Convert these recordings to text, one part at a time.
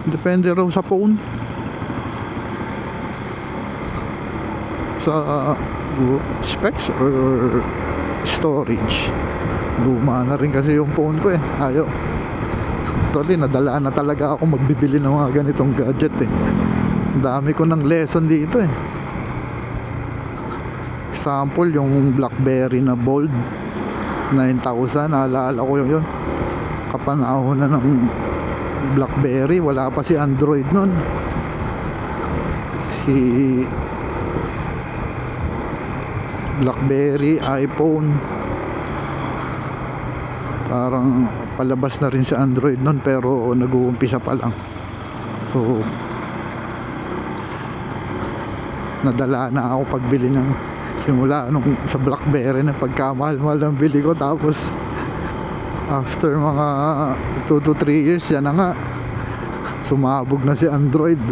Depende raw sa phone, sa specs or storage. Luma na rin kasi yung phone ko eh. Ayaw. Actually, nadala na talaga ako magbibili ng mga ganitong gadget eh. Ang dami ko ng lesson dito eh. Example, yung BlackBerry na Bold 9000, naalala ko yun. Kapanahon na ng BlackBerry, wala pa si Android nun. Si BlackBerry, iPhone, parang palabas na rin si Android nun, pero nag-uumpisa pa lang. So nadala na ako pagbili ng simula nung sa BlackBerry na pagkamahal-mahal ng bili ko, tapos after mga 2 to 3 years yan na nga, sumabog na si Android.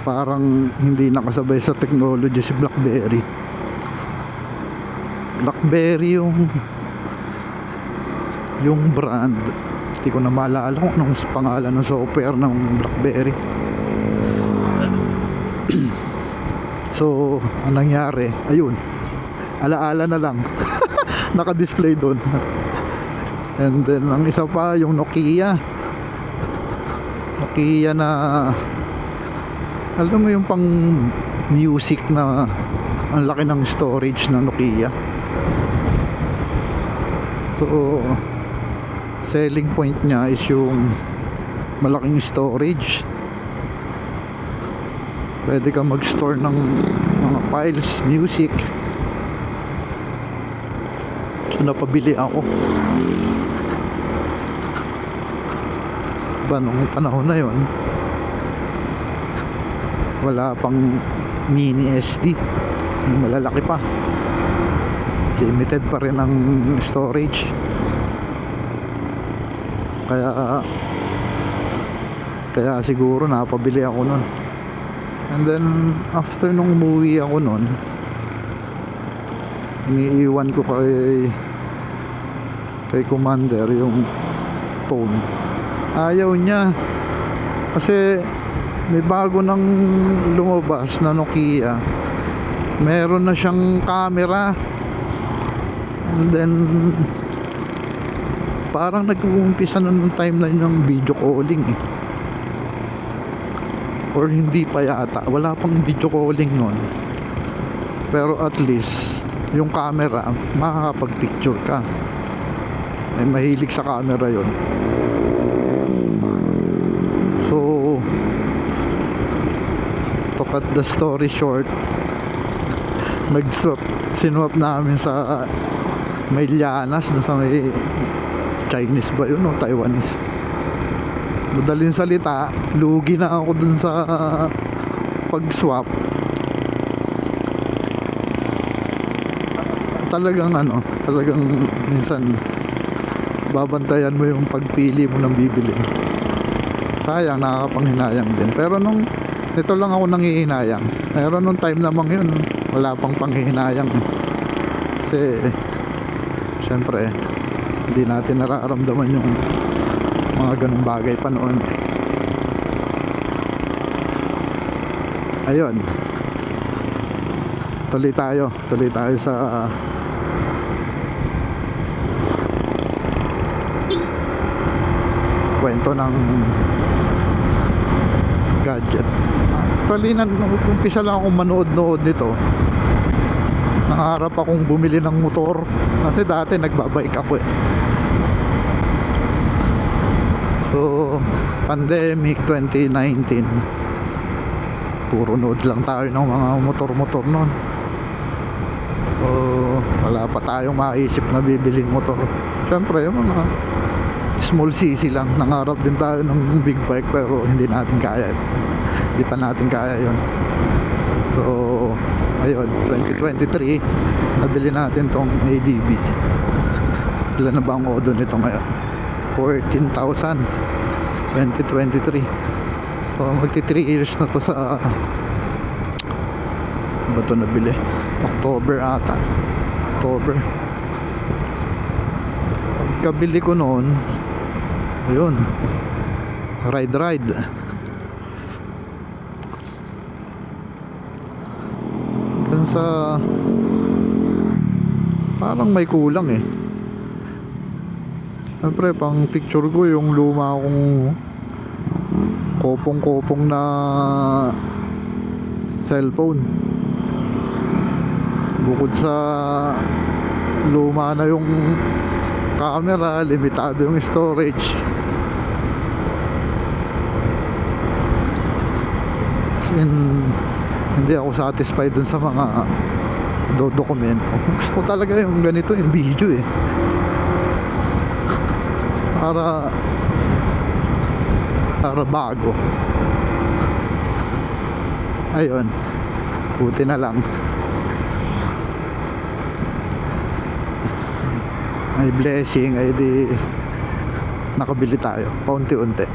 Parang hindi nakasabay sa technology si BlackBerry. BlackBerry yung brand, hindi ko na maalala kung anong pangalan ng software ng BlackBerry. So anong nangyari, ayun, alaala na lang. Naka-display doon. And then ang isa pa, yung Nokia na alam mo yung pang music na ang laki ng storage ng Nokia. So selling point niya is yung malaking storage. Pwede ka mag-store ng mga files, music. So napabili ako. Ba nung panahon na yon, wala pang mini SD, yung malalaki pa. Limited pa rin ang storage. Kaya siguro napabili ako nun. And then after nung umuwi ako nun, iniiwan ko kay Commander yung phone. Ayaw niya kasi may bago nang lumabas na Nokia, meron na siyang camera. And then parang nag-uumpisa na nung timeline ng video calling eh. Or hindi pa yata, wala pang video calling nun. Pero at least yung camera, makakapag-picture ka. Ay mahilig sa camera yon. So to cut the story short, sinwap namin sa Maylianas, sa may Chinese ba yun o Taiwanese. Madaling salita, lugi na ako dun sa pag-swap. Talagang minsan babantayan mo yung pagpili mo ng bibili. Sayang, nakakapanghinayang din. Pero nito lang ako nangihinayang. Pero nung time namang yun, wala pang panghihinayang. Kasi syempre hindi natin nararamdaman yung mga ganung bagay pa noon. Ayun, tuloy tayo sa kwento ng gadget. Actually, umpisa lang akong manood nito. Nangarap akong bumili ng motor kasi dati nagbabike ako eh. So pandemic 2019, puro nood lang tayo ng mga motor noon. So wala pa tayong maisip na bibiling motor. Siyempre yung mga small cc lang. Nangarap din tayo ng big bike pero hindi natin kaya. Hindi pa natin kaya yon. So ayun, 2023 nabili natin tong ADB. Ilan na ba ang odo nito ngayon? 14,000 2023. So magti 3 years na to sa ba ito nabili? October ata. October. Pagkabili ko noon, ayun, ride Basta parang may kulang eh. Siyempre pang picture ko yung luma kong kopong-kopong na cellphone. Bukod sa luma na yung camera, limitado yung storage. As in, hindi ako satisfied dun sa mga dokumento. Gusto ko talaga yung ganito, yung video eh. Para bago. Ayun, buti na lang may blessing, ay di nakabili tayo paunti-unti.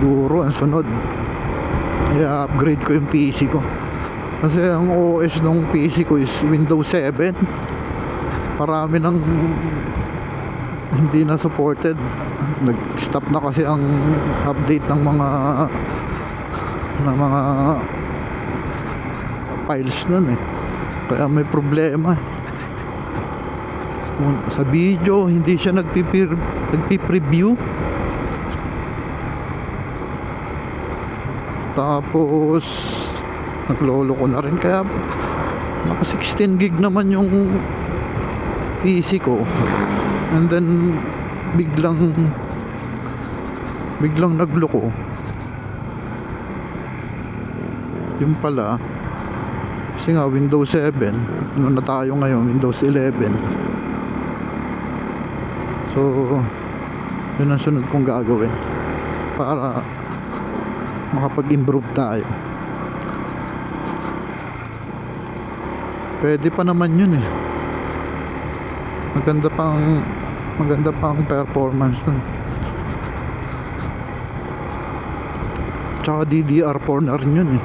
Siguro ang sunod i-upgrade ko yung PC ko, kasi ang OS ng PC ko is Windows 7. Marami nang hindi na supported. Nag-stop na kasi ang update ng mga files nun eh. Kaya may problema. Sa video hindi siya nagpi-preview. Tapos naglolo ko na rin, kaya naka 16 gig naman yung PC ko. And then biglang nagloko. Yung pala, kasi nga Windows 7, ano na tayo ngayon, Windows 11. So yun ang sunod kong gagawin para makapag-improve tayo. Pwede pa naman yun eh. Maganda pang performance nun. Tsaka DDR4 na rin yun eh.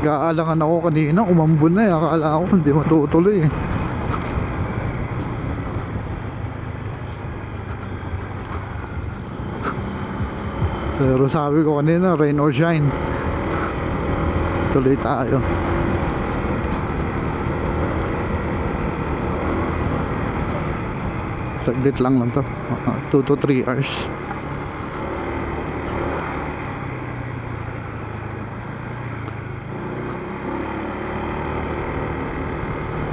Nag-aalangan ako kanina, umambon na eh. Akala ko hindi matutuloy eh. Pero sabi ko kanina, rain or shine, tuloy tayo. Saglit lang to, 2 to 3 hours.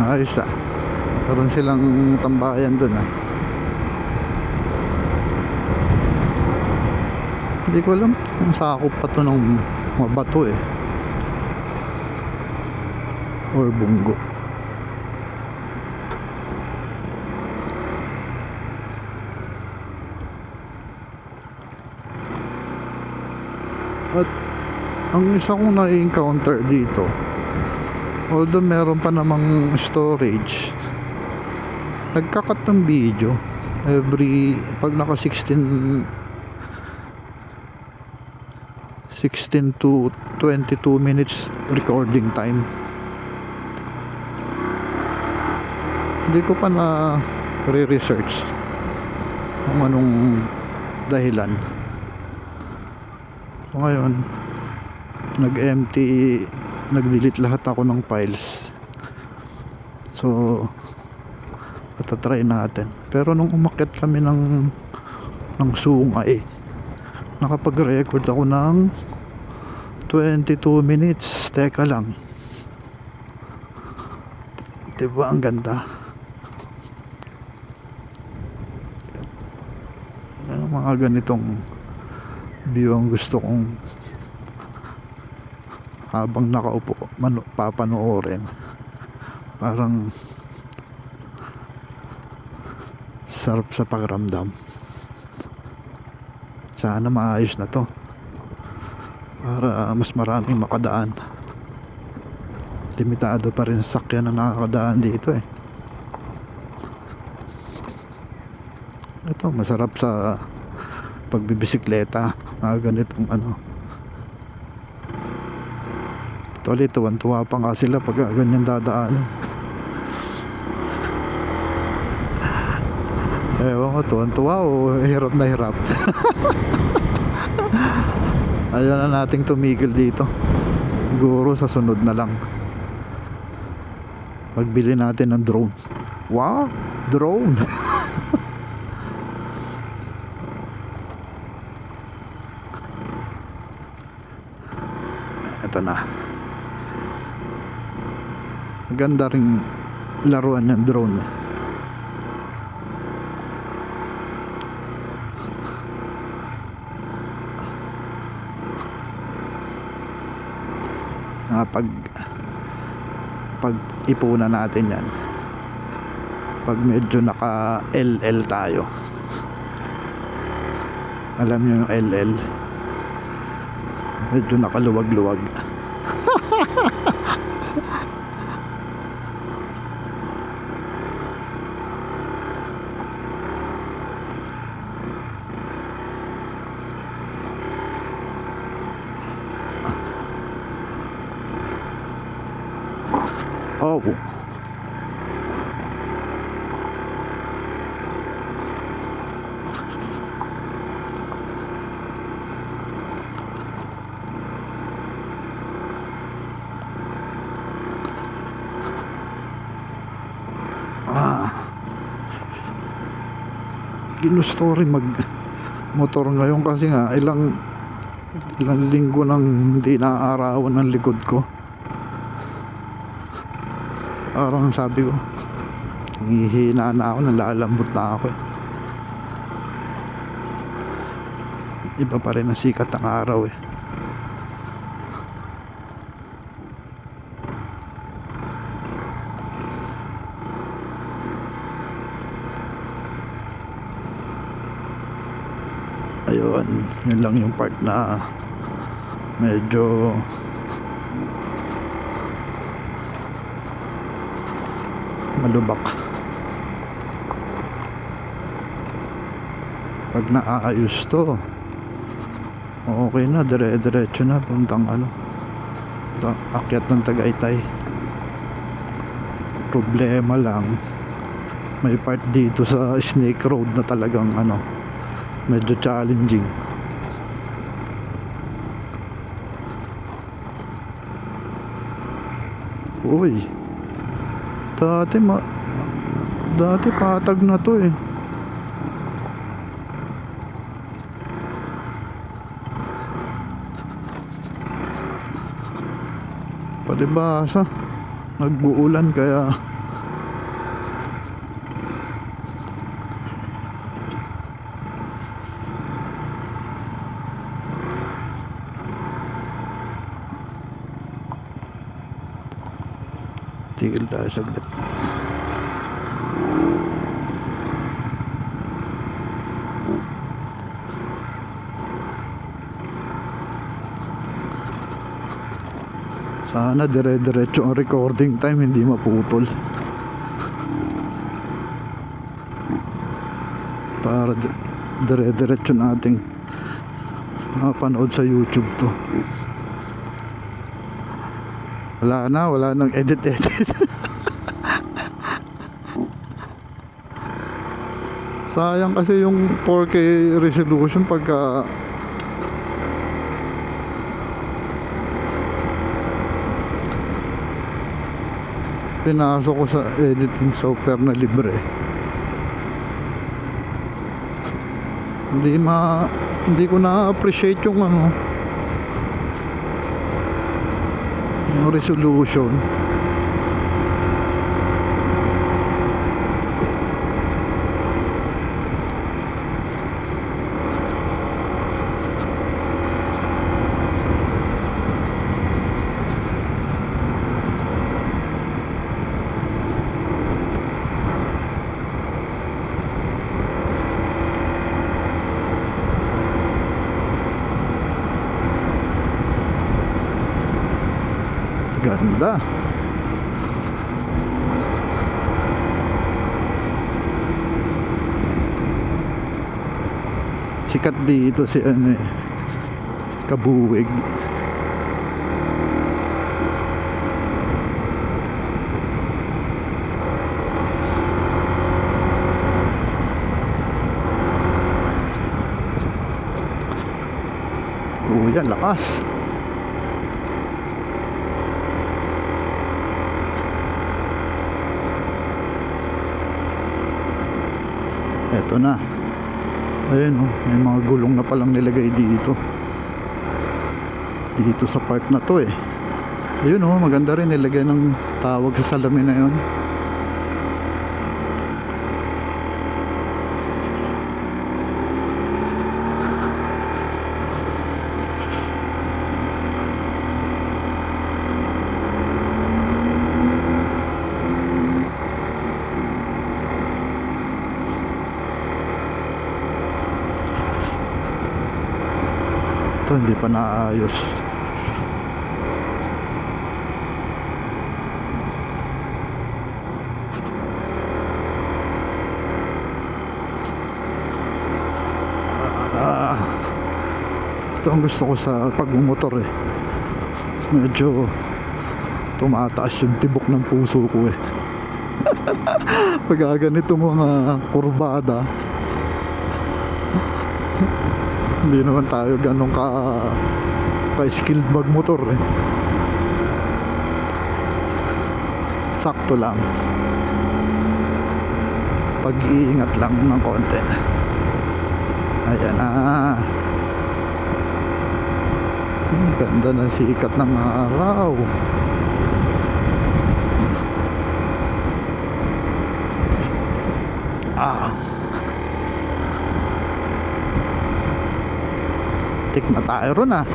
Ayos ah. Meron silang tambayan dun ah. Hindi ko alam kung sakop pa to ng mga bato eh, or bunggo. At ang isa kong na-encounter dito, although meron pa namang storage, nagkakat ng video pag naka 16 to 22 minutes recording time. Hindi ko pa na re-research kung anong dahilan. So ngayon, nag-delete lahat ako ng files. So matatry natin. Pero nung umakyat kami ng Sungay, nakapag-record ako ng 22 minutes. Teka lang, diba ang ganda? Yan, mga ganitong view ang gusto kong habang nakaupo papanoorin. Parang sarap sa pakiramdam. Sana maayos na to para mas maraming makadaan. Limitado pa rin sa sakyan na nakakadaan dito eh. Ito masarap sa pagbibisikleta, mga ganitong ano. Actually tuwan-tuwa pa nga sila pag ganyan dadaan. Ewan ko, tuwan-tuwa o hirap na hirap. Ayaw na nating tumigil dito. Siguro sa sunod na lang magbili natin ng drone. Wow, drone. Ito na. Maganda ring laruan ng drone. Pag ipunan natin yan, pag medyo naka LL tayo, alam nyo yung LL, medyo nakaluwag-luwag. Oh, ginusto rin mag motor ngayon kasi nga ilang linggo nang hindi naaarawan ng likod ko. Parang sabi ko, hihina na ako, nalalambot na ako eh. Iba pa rin ang sikat ng araw eh. Ayun, yun lang yung part na medyo malubak. Pag naayos to, okay na, dire-diretso na puntang ano, akyat ng Tagaytay. Problema lang, may part dito sa Snake Road na talagang ano, medyo challenging. Uy, dati patag na to eh. Palibasa nagbuulan kaya tigil tayo saglit. Sana dire-diretso ang recording time, hindi maputol. Para dire-diretso nating mapanood sa YouTube to. Wala nang edit. Sayang kasi yung 4K resolution pagka pinasok ko sa editing software na libre. Hindi ko na-appreciate yung ano, yung resolution. ganda. Sikat dito si ano eh, Kabuwig. Kuya, lakas. Eto na. Ayun oh, may mga gulong na palang nilagay dito. Dito sa part na to eh. Ayun oh, maganda rin nilagay ng tawag sa salamin na yun. Ito hindi pa naayos. Ito ang gusto ko sa pagmumotor eh. Medyo tumataas yung tibok ng puso ko eh. Pag ganito mga kurbada, hindi naman tayo ganun ka-skilled magmotor eh. Sakto lang. Pag-iingat lang ng konti. Ayan na. Ganda ng sikat ng araw. Tik na tayo ron ah.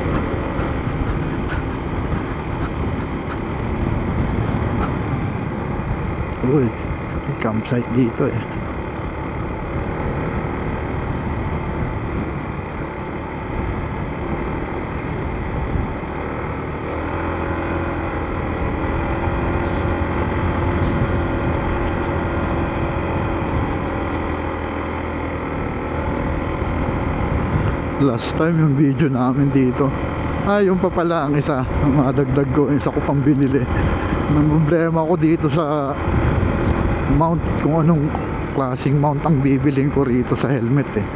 Uy, may campsite dito eh. Last time yung video namin dito, yung pa pala ang isa, ang madagdag ko, isa ko pang binili. Nang problema ko dito sa mount, kung anong klaseng mount ang bibiling ko rito sa helmet eh.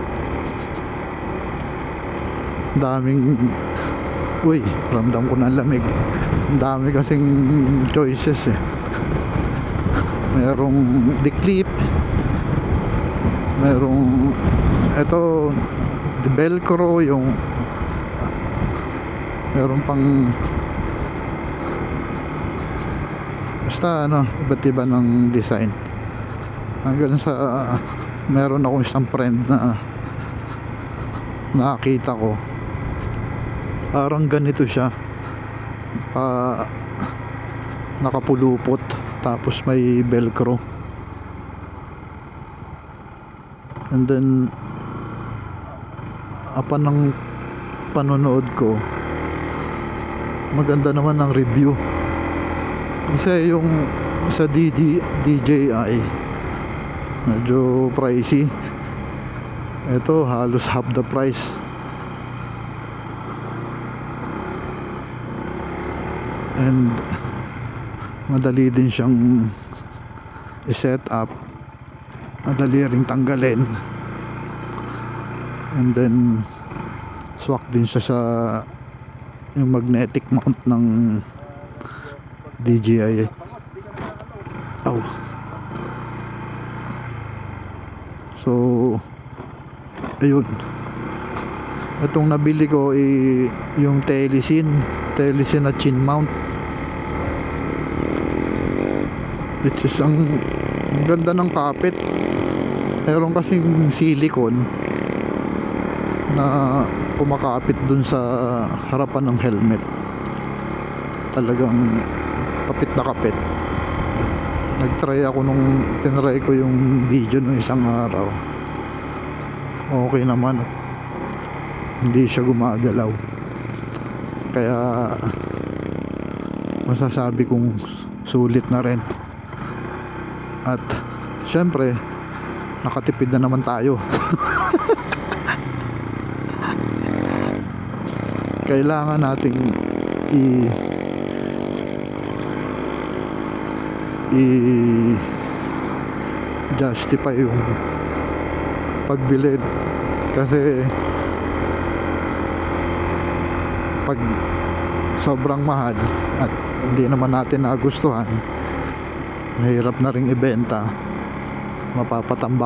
Daming, uy, ramdam ko ng lamig. Ang dami kasing choices eh. Merong declip, merong eto the Velcro, yung meron pang basta ano, iba't iba ng design. Hanggang sa meron akong isang friend na nakakita ko, parang ganito siya, nakapulupot tapos may Velcro, and then apan ng panonood ko, maganda naman ang review. Kasi yung sa DJI medyo pricey. Ito halos half the price. And madali din siyang i-set up, madali ring tanggalin. And then swak din siya sa yung magnetic mount ng DJI. So ayun, itong nabili ko yung Telesin na chin mount, which is ang ganda ng kapit. Meron kasing silicone na kumakapit dun sa harapan ng helmet. Talagang kapit na kapit. Nagtry ako nung tinry ko yung video nung isang araw. Okay naman, hindi siya gumagalaw. Kaya masasabi kong sulit na rin. At syempre nakatipid na naman tayo. Kailangan nating justify yung pagbilid, kasi pag sobrang mahal at hindi naman natin nagustuhan, mahirap na ring ibenta, mapapatambak